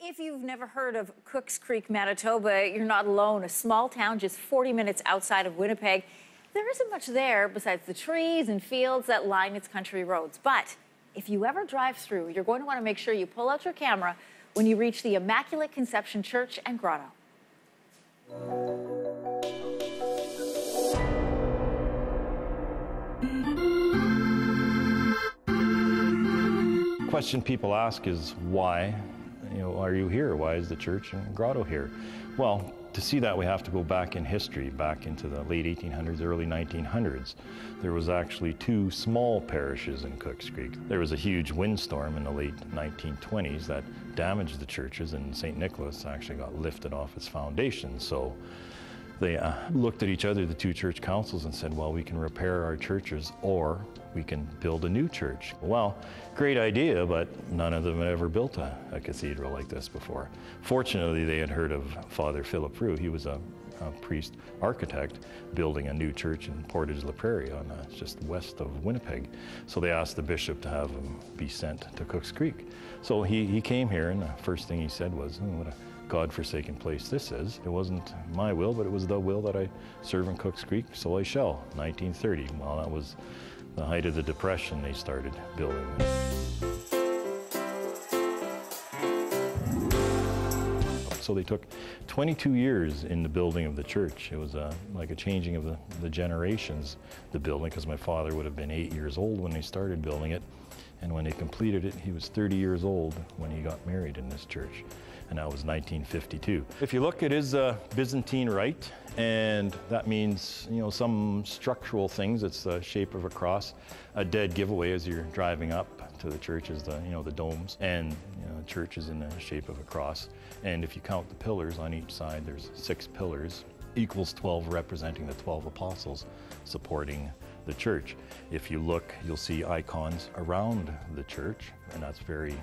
If you've never heard of Cooks Creek, Manitoba, you're not alone. A small town just 40 minutes outside of Winnipeg. There isn't much there besides the trees and fields that line its country roads. But if you ever drive through, you're going to want to make sure you pull out your camera when you reach the Immaculate Conception Church and Grotto. The question people ask is why? Are you here? Why is the church and grotto here? Well, to see that we have to go back in history, back into the late 1800s, early 1900s. There was actually two small parishes in Cooks Creek. There was a huge windstorm in the late 1920s that damaged the churches, and St. Nicholas actually got lifted off its foundation. So they looked at each other, the two church councils, and said, well, we can repair our churches or we can build a new church. Well, great idea, but none of them had ever built a cathedral like this before. Fortunately, they had heard of Father Philip Roux. He was a priest architect building a new church in Portage-la Prairie, just west of Winnipeg. So they asked the bishop to have him be sent to Cooks Creek. So he came here, and the first thing he said was, what a God-forsaken place this is. It wasn't my will, but it was the will that I serve in Cooks Creek, so I shall. 1930. Well, that was the height of the Depression. They started building this. So they took 22 years in the building of the church. It was like a changing of the generations, the building, because my father would have been 8 years old when they started building it. And when they completed it, he was 30 years old when he got married in this church. And that was 1952. If you look, it is a Byzantine rite, and that means, some structural things. It's the shape of a cross. A dead giveaway as you're driving up to the church is the domes, and the church is in the shape of a cross. And if you count the pillars on each side, there's 6 pillars, equals 12, representing the 12 apostles supporting the church. If you look, you'll see icons around the church, and that's very,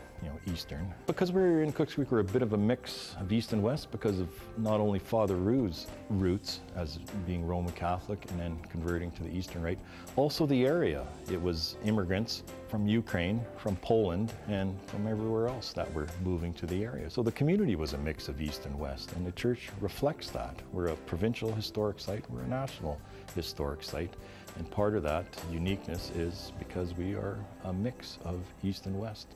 Eastern. Because we're in Cooks Creek, we're a bit of a mix of East and West because of not only Father Roux's roots as being Roman Catholic and then converting to the Eastern Rite, also the area. It was immigrants from Ukraine, from Poland, and from everywhere else that were moving to the area. So the community was a mix of East and West, and the church reflects that. We're a provincial historic site, we're a national historic site, and part of that uniqueness is because we are a mix of East and West.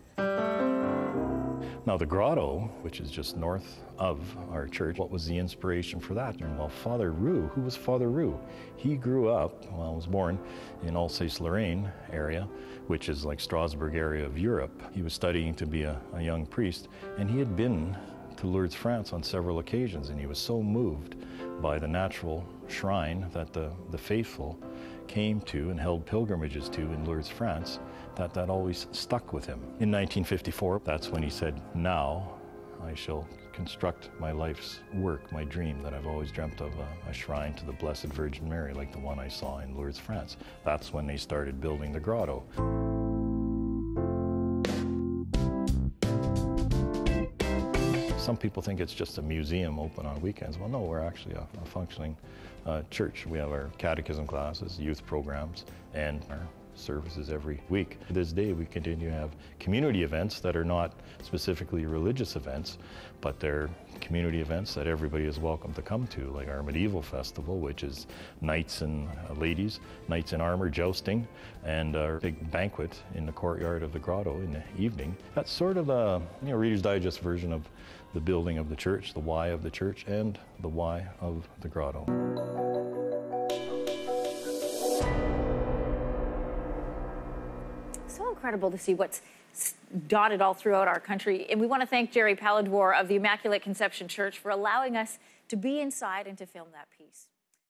Now the grotto, which is just north of our church, what was the inspiration for that? Well, Father Roux, who was Father Roux? He grew up, was born in Alsace-Lorraine area, which is like Strasbourg area of Europe. He was studying to be a young priest, and he had been to Lourdes, France on several occasions, and he was so moved by the natural shrine that the faithful came to and held pilgrimages to in Lourdes, France, that always stuck with him. In 1954, that's when he said, now I shall construct my life's work, my dream that I've always dreamt of, a shrine to the Blessed Virgin Mary, like the one I saw in Lourdes, France. That's when they started building the grotto. Some people think it's just a museum open on weekends. Well, no, we're actually a functioning church. We have our catechism classes, youth programs, and our services every week. To this day, we continue to have community events that are not specifically religious events, but they're community events that everybody is welcome to come to, like our medieval festival, which is knights and ladies, knights in armor jousting, and our big banquet in the courtyard of the grotto in the evening. That's sort of a Reader's Digest version of the building of the church, the why of the church, and the why of the grotto. So incredible to see what's dotted all throughout our country. And we want to thank Jerry Paladwar of the Immaculate Conception Church for allowing us to be inside and to film that piece.